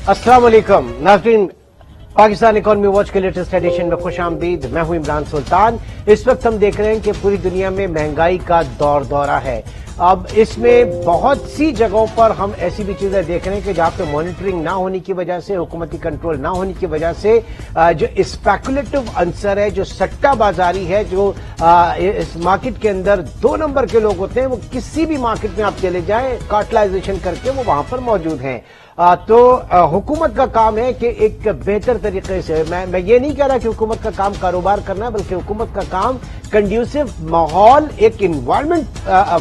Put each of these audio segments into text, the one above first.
अस्सलाम वालेकुम नाज़रीन, पाकिस्तान इकॉनमी वॉच के लेटेस्ट एडिशन में खुश आमदीद। मैं हूं इमरान सुल्तान। इस वक्त हम देख रहे हैं कि पूरी दुनिया में महंगाई का दौर दौरा है। अब इसमें बहुत सी जगहों पर हम ऐसी भी चीजें देख रहे हैं कि जहां पे मॉनिटरिंग ना होने की वजह से, हुकूमती कंट्रोल ना होने की वजह से जो स्पेकुलेटिव अंसर है, जो सट्टा बाजारी है, जो इस मार्केट के अंदर 2 नंबर के लोग होते हैं, वो किसी भी मार्केट में आप चले जाएं, कार्टलाइजेशन करके वो वहां पर मौजूद हैं। तो हुकूमत का काम है कि एक बेहतर तरीके से, मैं ये नहीं कह रहा कि हुकूमत का काम कारोबार करना है, बल्कि हुकूमत का काम कंड्यूसिव माहौल, एक इन्वायरमेंट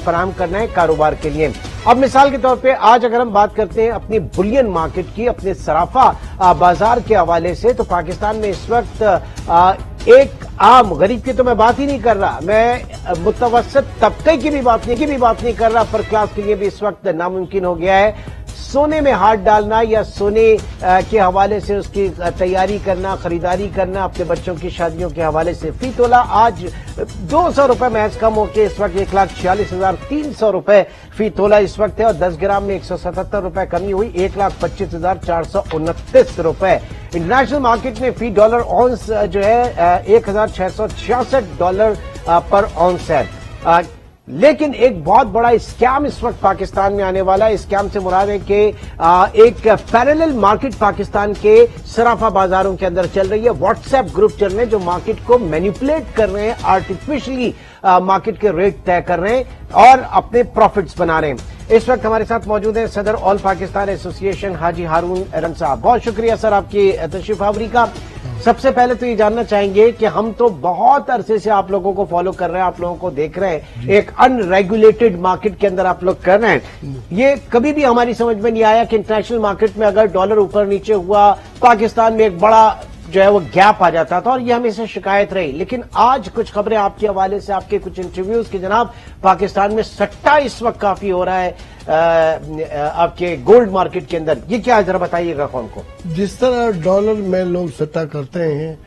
फराहम करना है कारोबार के लिए। अब मिसाल के तौर पे आज अगर हम बात करते हैं अपनी बुलियन मार्केट की, अपने सराफा बाजार के हवाले से, तो पाकिस्तान में इस वक्त एक आम गरीब की तो मैं बात ही नहीं कर रहा, मैं मुतवसत तबके की भी बात नहीं कर रहा, पर क्लास के लिए भी इस वक्त नामुमकिन हो गया है सोने में हाथ डालना या सोने के हवाले से उसकी तैयारी करना, खरीदारी करना, अपने बच्चों की शादियों के हवाले से। फी तोला आज 200 रुपए महज कम होकर इस वक्त 1,46,300 रुपए फी तोला इस वक्त है, और 10 ग्राम में 177 रुपए कमी हुई, 1,25,429 रुपए। इंटरनेशनल मार्केट में फी डॉलर ऑन्स जो है $1,666 पर ऑन्स है। लेकिन एक बहुत बड़ा स्कैम इस वक्त पाकिस्तान में आने वाला है। स्कैम से मुराद है कि एक पैरेलल मार्केट पाकिस्तान के सराफा बाजारों के अंदर चल रही है। व्हाट्सएप ग्रुप चल रहे हैं जो मार्केट को मैनिपुलेट कर रहे हैं, आर्टिफिशियली मार्केट के रेट तय कर रहे हैं और अपने प्रॉफिट्स बना रहे हैं। इस वक्त हमारे साथ मौजूद हैं सदर ऑल पाकिस्तान एसोसिएशन हाजी हारून एरम साहब। बहुत शुक्रिया सर आपकी तशरीफ आवरी का। सबसे पहले तो ये जानना चाहेंगे कि हम तो बहुत अरसे से आप लोगों को फॉलो कर रहे हैं, आप लोगों को देख रहे हैं, एक अनरेगुलेटेड मार्केट के अंदर आप लोग कर रहे हैं। ये कभी भी हमारी समझ में नहीं आया कि इंटरनेशनल मार्केट में अगर डॉलर ऊपर नीचे हुआ, पाकिस्तान में एक बड़ा जो है वो गैप आ जाता था और ये हमेशा शिकायत रही। लेकिन आज कुछ खबरें आपके हवाले से, आपके कुछ इंटरव्यूज के जनाब, पाकिस्तान में सट्टा इस वक्त काफी हो रहा है आपके गोल्ड मार्केट के अंदर, ये क्या है जरा बताइएगा कौन को। जिस तरह डॉलर में लोग सट्टा करते हैं,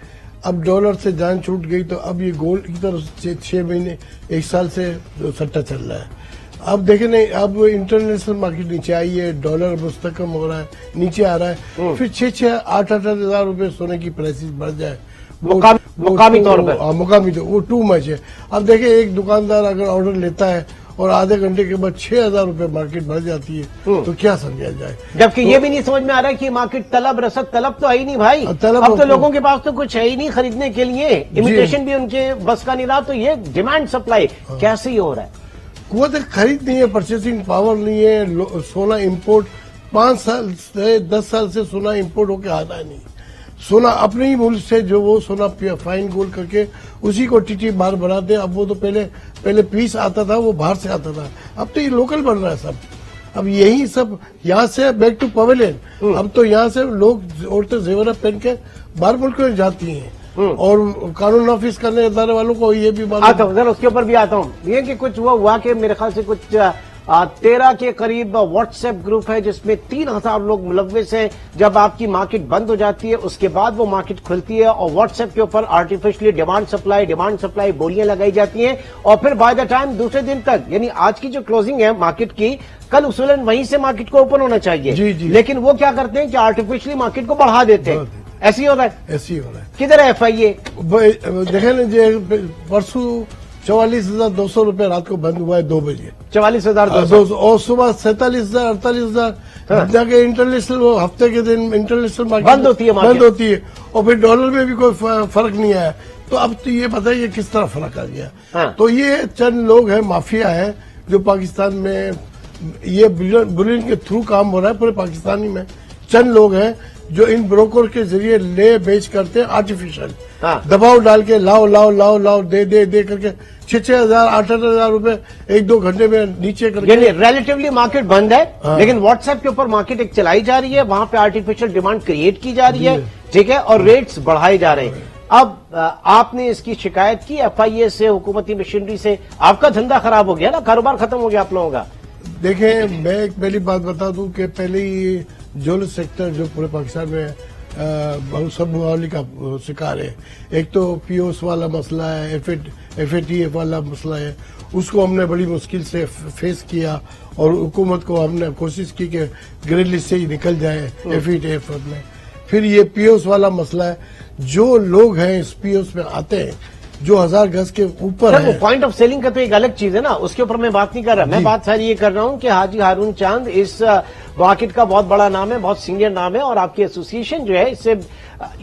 अब डॉलर से जान छूट गई तो अब ये गोल्ड की तरफ 6 महीने 1 साल से सट्टा चल रहा है। अब देखें नहीं, अब इंटरनेशनल मार्केट नीचे आई है, डॉलर मुस्तकम हो रहा है, नीचे आ रहा है, फिर 6-8 हजार रुपए सोने की प्राइसेस बढ़ जाए मुकामी तौर पर, मुकामी तो वो टू मच है। अब देखें एक दुकानदार अगर ऑर्डर लेता है और आधे घंटे के बाद 6,000 रुपए मार्केट बढ़ जाती है तो क्या समझा जाए। जबकि ये भी नहीं समझ में आ रहा है कि मार्केट तलब रसद, तलब तो है ही नहीं भाई, अब तो लोगों के पास तो कुछ है ही नहीं खरीदने के लिए, इमिटेशन भी उनके बस का नहीं रहा, तो ये डिमांड सप्लाई कैसे ही हो रहा है। कुव्वत खरीद नहीं है, परचेसिंग पावर नहीं है। सोना इंपोर्ट 5 साल से 10 साल से सोना इंपोर्ट होकर आता नहीं। सोना अपने ही मुल्क से जो वो सोना फाइन गोल्ड करके उसी को टीटी बाहर बनाते हैं। अब वो तो पहले पीस आता था, वो बाहर से आता था, अब तो ये लोकल बन रहा है सब। अब यही सब यहाँ से बैक टू पवेलियन, अब तो यहाँ से लोग औरतें जेवरात पहन के बाहर मुल्क में जाती हैं और कानून नाफिज करने अदारे वालों को ये भी आता हूँ, जरा उसके ऊपर भी आता हूँ। ये कि कुछ वो हुआ कि मेरे ख्याल से कुछ 13 के करीब व्हाट्सएप ग्रुप है जिसमें 3,000 लोग मुलव्विस हैं। जब आपकी मार्केट बंद हो जाती है उसके बाद वो मार्केट खुलती है और व्हाट्सएप के ऊपर आर्टिफिशियली डिमांड सप्लाई बोलियां लगाई जाती हैं और फिर बाय द टाइम दूसरे दिन तक, यानी आज की जो क्लोजिंग है मार्केट की, कल उसूलन वहीं से मार्केट को ओपन होना चाहिए, लेकिन वो क्या करते हैं कि आर्टिफिशियली मार्केट को बढ़ा देते हैं। ऐसे ही हो रहा है, ऐसे ही हो रहा है। किधर है FIA? देखे ना, परसों 44,200 रुपए रात को बंद हुआ है 2 बजे, 44,200 और सुबह 47,000 48,000 जाके इंटरनेशनल हफ्ते के दिन इंटरनेशनल मार्केट बंद होती है और फिर डॉलर में भी कोई फर्क नहीं आया। तो अब तो ये बताइए किस तरह फर्क आ गया। तो ये चंद लोग हैं, माफिया है, जो पाकिस्तान में ये बुलियन के थ्रू काम हो रहा है। पूरे पाकिस्तानी में चंद लोग हैं जो इन ब्रोकर के जरिए ले बेच करते हैं, आर्टिफिशियल दबाव डाल के लाओ दे करके 6,000 8,000 रुपए 1-2 घंटे में नीचे करके। रिलेटिवली मार्केट बंद है, लेकिन व्हाट्सएप के ऊपर मार्केट एक चलाई जा रही है, वहां पे आर्टिफिशियल डिमांड क्रिएट की जा रही है, ठीक है, और रेट्स बढ़ाए जा रहे हैं। अब आपने इसकी शिकायत की FIA से, हुकूमती मशीनरी से, आपका धंधा खराब हो गया ना, कारोबार खत्म हो गया आप लोगों का। देखें, मैं एक पहली बात बता दूं कि पहले ही ज्वेलरी सेक्टर जो पूरे पाकिस्तान में बहुत सब बवाली का शिकार है। एक तो पीओस वाला मसला है, FATF वाला मसला है, उसको हमने बड़ी मुश्किल से फेस किया और हुकूमत को हमने कोशिश की कि ग्रे लिस्ट से ही निकल जाए FATF में। फिर ये पीओस वाला मसला है, जो लोग हैं इस पीओस में आते हैं जो 1000 गज के ऊपर है। पॉइंट ऑफ सेलिंग का तो एक अलग चीज है ना, उसके ऊपर मैं बात नहीं कर रहा। मैं बात सर ये कर रहा हूं कि हाजी हारून चांद इस मार्केट का बहुत बड़ा नाम है, बहुत सीनियर नाम है, और आपकी एसोसिएशन जो है इससे,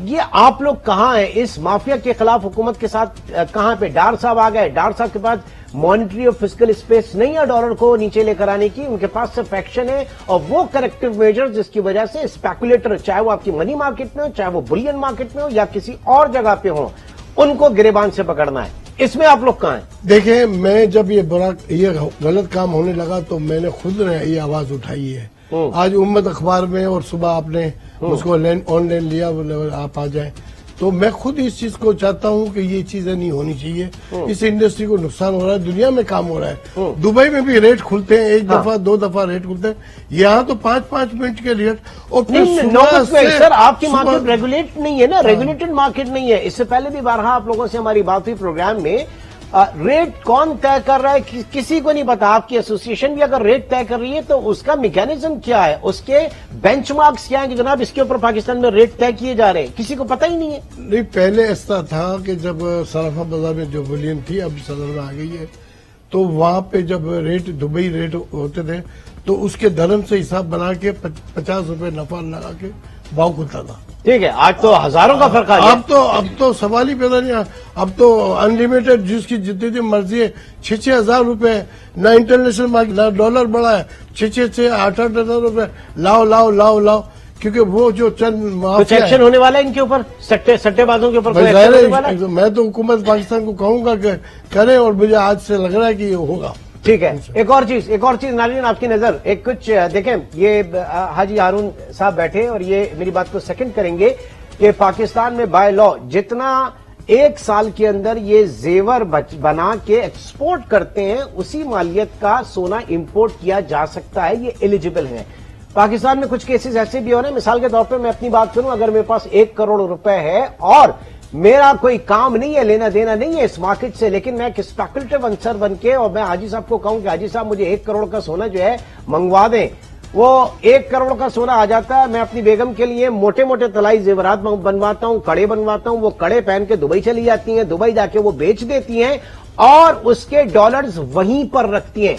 ये आप लोग कहाँ हैं इस माफिया के खिलाफ हुकूमत के साथ? कहाँ पे डार साहब आ गए? डार साहब के पास मॉनिटरी और फिजिकल स्पेस नहीं है डॉलर को नीचे लेकर आने की, उनके पास सिर्फ एक्शन है और वो करेक्टिव मेजर्स जिसकी वजह से स्पेकुलेटर, चाहे वो आपकी मनी मार्केट में हो, चाहे वो बुलियन मार्केट में हो या किसी और जगह पे हो, उनको गिरेबान से पकड़ना है। इसमें आप लोग कहाँ हैं? देखिए, मैं जब ये गलत काम होने लगा तो मैंने खुद ये आवाज उठाई है। आज उम्मत अखबार में और सुबह आपने उसको ऑनलाइन लिया, आप आ जाए, तो मैं खुद इस चीज को चाहता हूं कि ये चीजें नहीं होनी चाहिए। इस इंडस्ट्री को नुकसान हो रहा है, दुनिया में काम हो रहा है। दुबई में भी रेट खुलते हैं, एक दफा 2 दफा रेट खुलते हैं, यहाँ तो 5-5 मिनट के रेट। और फिर सर आपकी मार्केट रेगुलेट नहीं है ना, रेगुलेटेड मार्केट नहीं है। इससे पहले भी बारहा आप लोगों से हमारी बात हुई प्रोग्राम में, रेट कौन तय कर रहा है किसी को नहीं पता। आपकी एसोसिएशन भी अगर रेट तय कर रही है तो उसका मैकेनिज्म क्या है, उसके बेंचमार्क्स क्या है कि जनाब इसके ऊपर पाकिस्तान में रेट तय किए जा रहे हैं, किसी को पता ही नहीं है। नहीं, पहले ऐसा था कि जब सराफा बाजार में जो बुलियन थी, अब सदर में आ गई है, तो वहां पे जब रेट दुबई रेट होते थे तो उसके धर्म से हिसाब बना के 50 रुपए नफा लगा के भाव खुलता था। ठीक है, आज तो हजारों का फर्क आ गया। अब तो सवाल ही पैदा नहीं। अब तो अनलिमिटेड जिसकी जितनी मर्जी है, 6-6 हजार रुपए, ना इंटरनेशनल मार्केट, ना डॉलर बढ़ा है, 6-8 हजार रुपए लाओ, क्योंकि वो जो चंद कुछ एक्शन होने वाला है इनके ऊपर, सट्टेबाजों के ऊपर? मैं तो हुकूमत पाकिस्तान को कहूंगा कि करे, और मुझे आज से लग रहा है कि ये होगा। ठीक है, एक और चीज नाज़रीन आपकी नजर, एक कुछ देखें, ये हाजी हारून साहब बैठे और ये मेरी बात को सेकंड करेंगे कि पाकिस्तान में बाय लॉ जितना एक साल के अंदर ये जेवर बना के एक्सपोर्ट करते हैं, उसी मालियत का सोना इंपोर्ट किया जा सकता है, ये एलिजिबल है। पाकिस्तान में कुछ केसेस ऐसे भी हो रहे हैं, मिसाल के तौर पर मैं अपनी बात करूं, अगर मेरे पास 1 करोड़ रुपए है और मेरा कोई काम नहीं है, लेना देना नहीं है इस मार्केट से, लेकिन मैं एक स्पेकुलेटिव आंसर बन के और मैं हाजी साहब को कहूं कि हाजी साहब मुझे 1 करोड़ का सोना जो है मंगवा दें, वो 1 करोड़ का सोना आ जाता है। मैं अपनी बेगम के लिए मोटे मोटे तलाई जेवरात बनवाता हूं, कड़े बनवाता हूं, वो कड़े पहन के दुबई चली जाती हैं, दुबई जाके वो बेच देती हैं और उसके डॉलर्स वहीं पर रखती हैं।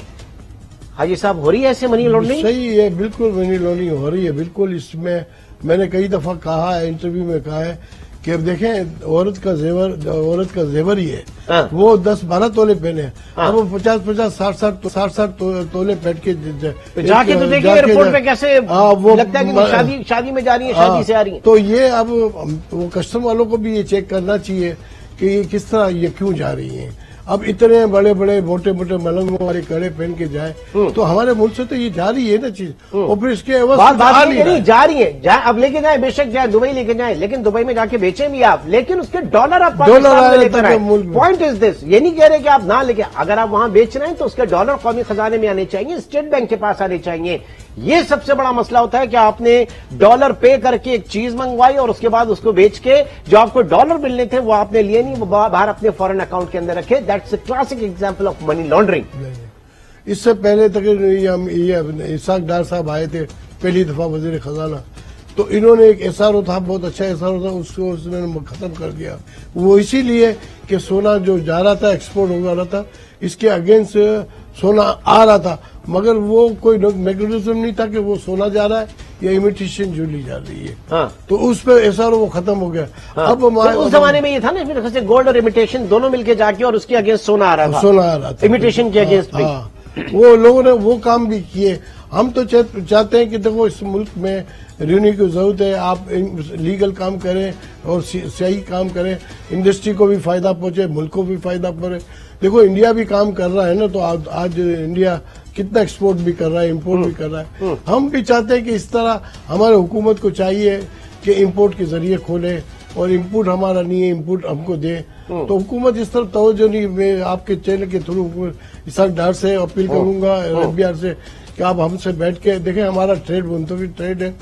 हाजी साहब, हो रही है ऐसे मनी लॉन्ड्रिंग? सही है, बिल्कुल मनी लॉन्ड्रिंग हो रही है, बिल्कुल। इसमें मैंने कई दफा कहा है, इंटरव्यू में कहा है कि अब देखें, औरत का जेवर ही है। वो 10-12 तोले पहने, अब वो 50-50, 60-60 तोले पहन के जाके तो देखिए एयरपोर्ट पे कैसे वो लगता है कि शादी में जा रही है, शादी से आ रही है। तो ये अब वो कस्टम वालों को भी ये चेक करना चाहिए कि ये किस तरह ये क्यों जा रही है। अब इतने बड़े बड़े मोटे मोटे मलंगों वाले कड़े पहन के जाए तो हमारे मुल्क से तो ये जा रही है ना चीज, और फिर इसके नहीं जा रही है, अब लेके जाए, बेशक जाए, दुबई लेके जाए, लेकिन दुबई में जाके बेचे भी आप, लेकिन उसके डॉलर आप लेकर आए। पॉइंट इज दिस, ये नहीं कह रहे कि आप ना लेके, अगर आप वहां बेच रहे हैं तो उसके डॉलर कौमी खजाने में आने चाहिए, स्टेट बैंक के पास आने चाहिए। ये सबसे बड़ा मसला होता है कि आपने डॉलर पे करके एक चीज मंगवाई और उसके बाद उसको बेच के जो आपको डॉलर मिलने थे वो आपने लिए नहीं, वो बाहर अपने फॉरेन अकाउंट के अंदर रखे। That's a classic example of money laundering. इससे पहले तक इसाक डार साहब आए थे पहली दफा वजीर खजाना, तो इन्होंने एक SRO था, बहुत अच्छा SRO था, उसको उसने खत्म कर दिया। वो इसीलिए कि सोना जो जा रहा था, एक्सपोर्ट हो रहा था, इसके अगेंस्ट सोना आ रहा था, मगर वो कोई मैकेनिज्म नहीं था कि वो सोना जा रहा है या इमिटेशन ज्वेलरी जा रही है। तो उस पर SRO वो खत्म हो गया। अब तो उस जमाने में ये था ना, मेरे ख्याल से गोल्ड और इमिटेशन दोनों मिलके जाके और उसके अगेंस्ट सोना आ रहा था, इमिटेशन के अगेंस्ट भी। वो लोगों ने वो काम भी किए। हम तो चाहते हैं कि देखो इस मुल्क में रहने की जरूरत है, आप लीगल काम करें और सही काम करें, इंडस्ट्री को भी फायदा पहुंचे, मुल्क को भी फायदा पहुंचे। देखो इंडिया भी काम कर रहा है ना, तो आज इंडिया कितना एक्सपोर्ट भी कर रहा है, इंपोर्ट भी कर रहा है। हम भी चाहते हैं कि इस तरह हमारे हुकूमत को चाहिए कि इंपोर्ट के जरिए खोले और इनपुट हमारा नहीं है, इनपुट हमको दे। तो हुकूमत इस तरफ तवज्जो नहीं। मैं आपके चैनल के थ्रू इसाक डार से अपील करूंगा, RBR से, कि आप हमसे बैठ के देखें। हमारा ट्रेड मुंतवी ट्रेड है,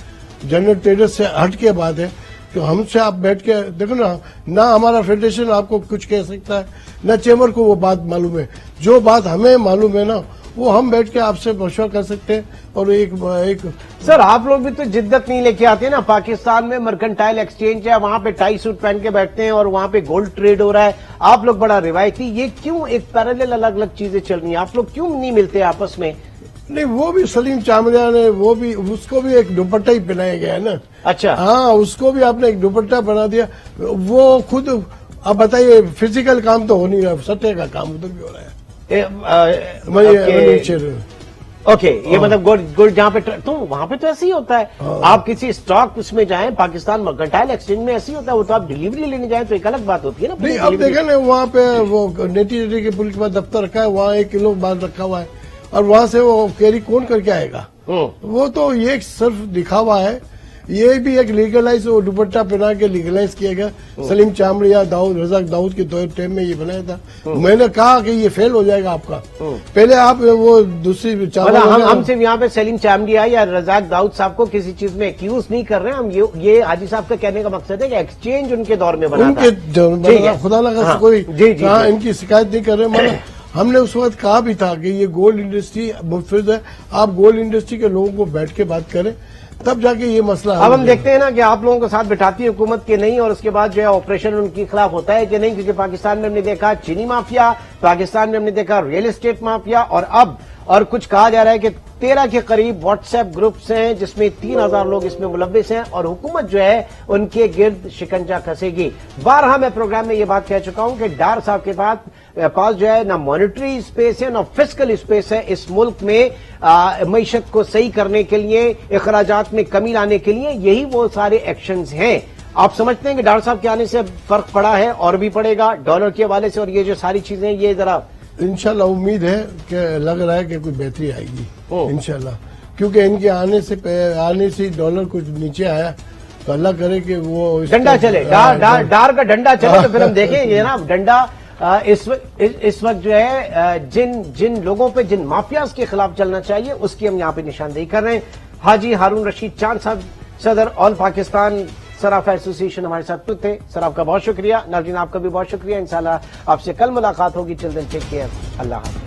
जनरल ट्रेडर से हट के बात है تو ہم سے آپ بیٹھ کے دیکھو نا، نہ ہمارا فیڈریشن آپ کو کچھ کہہ سکتا ہے، نہ چیمبر کو وہ بات معلوم ہے. جو بات ہمیں معلوم ہے نا وہ ہم بیٹھ کے آپ سے مشورہ کر سکتے ہیں. اور ایک سر آپ لوگ بھی تو جدت نہیں لے کے آتے نا. پاکستان میں مرکنٹائل ایکسچینج ہے، وہاں پہ ٹائی سوٹ پہن کے بیٹھتے ہیں اور وہاں پہ گولڈ ٹریڈ ہو رہا ہے. آپ لوگ بڑا روایتی، یہ کیوں ایک پیرالل الگ الگ چیزیں چل رہی ہیں؟ آپ لوگ کیوں نہیں ملتے آپس میں؟ نہیں، وہ بھی سلیم چامڑیا نے وہ بھی اس کو بھی ایک دوپٹہ ہی پہنایا گیا ہے نا. اچھا ہاں، اس کو بھی آپ نے ایک دوپٹہ بنا دیا. وہ خود آپ بتائیے، فزیکل کام تو ہو نہیں رہا، سطح کا کام ادھر بھی ہو رہا ہے. اوکے، یہ مطلب گولڈ جہاں پہ تو وہاں پہ تو ایسے ہی ہوتا ہے. آپ کسی اسٹاک اس میں جائیں، پاکستان مرکنٹائل ایکسچینج میں ایسے ہی ہوتا ہے. وہ تو آپ ڈیلیوری لینے جائیں تو ایک الگ بات ہوتی ہے نا. نہیں، اب دیکھیں نا وہاں پہ وہ نیٹی ریٹی کے پل کے بعد دفتر رکھا ہے، وہاں 1 کلو مال رکھا ہوا ہے، اور وہاں سے وہ کیری کون کر کے آئے گا؟ وہ تو یہ صرف دکھاوا ہے. یہ بھی ایک لیگلائز، وہ دوپٹہ پہنا کے لیگلائز کیا گیا. سلیم چامڑیا، رزاق داؤد کے ٹائم میں یہ بنایا تھا. میں نے کہا کہ یہ فیل ہو جائے گا آپ کا. پہلے آپ وہ دوسری ہم صرف یہاں پہ سلیم چامڑیا یا رزاق داؤد صاحب کو کسی چیز میں ایکیوز نہیں کر رہے ہیں. ہم یہ حاجی صاحب کا کہنے کا مقصد ہے کہ ایکسچینج ان کے دور میں بنا تھا. خدا لگا کوئی ان کی شکایت نہیں کر رہے. ہم نے اس وقت کہا بھی تھا کہ یہ گولڈ انڈسٹری مفرد ہے، آپ گولڈ انڈسٹری کے لوگوں کو بیٹھ کے بات کریں، تب جا کے یہ مسئلہ. اب ہم دیکھتے ہیں نا کہ آپ لوگوں کو ساتھ بٹھاتی ہے حکومت کے نہیں، اور اس کے بعد جو ہے آپریشن ان کے خلاف ہوتا ہے کہ نہیں. کیونکہ پاکستان میں ہم نے دیکھا چینی مافیا، پاکستان میں ہم نے دیکھا ریئل اسٹیٹ مافیا، اور کچھ کہا جا رہا ہے کہ 13 کے قریب واٹس ایپ گروپس ہیں جس میں 3000 لوگ اس میں ملوث ہیں، اور حکومت جو ہے ان کے گرد شکنجہ کسے گی. بارہا میں پروگرام میں یہ بات کہہ چکا ہوں کہ ڈار صاحب کے پاس جو ہے نہ مانیٹری اسپیس ہے نہ فسکل اسپیس ہے اس ملک میں معیشت کو صحیح کرنے کے لیے، اخراجات میں کمی لانے کے لیے. یہی وہ سارے ایکشنز ہیں. آپ سمجھتے ہیں کہ ڈار صاحب کے آنے سے فرق پڑا ہے اور بھی پڑے گا ڈالر کے حوالے سے؟ اور یہ جو ساری چیزیں یہ ذرا انشاءاللہ امید ہے کہ لگ رہا ہے کہ کوئی بہتری آئے گی انشاءاللہ، کیونکہ ان کے آنے سے ڈالر کچھ نیچے آیا، تو اللہ کرے کہ وہ ڈنڈا چلے، ڈار کا ڈنڈا چلے. تو پھر ہم دیکھیں یہ نا ڈنڈا اس وقت جو ہے جن لوگوں پہ، جن مافیاز کے خلاف چلنا چاہیے اس کی ہم یہاں پہ نشاندہی کر رہے ہیں. حاجی ہارون رشید چاند صاحب، صدر آل پاکستان صرافہ ایسوسی ایشن ہمارے ساتھ تھے. سر آپ کا بہت شکریہ. ناظرین آپ کا بھی بہت شکریہ. انشاءاللہ آپ سے کل ملاقات ہوگی. چل دن ٹیک کیئر. اللہ حافظ.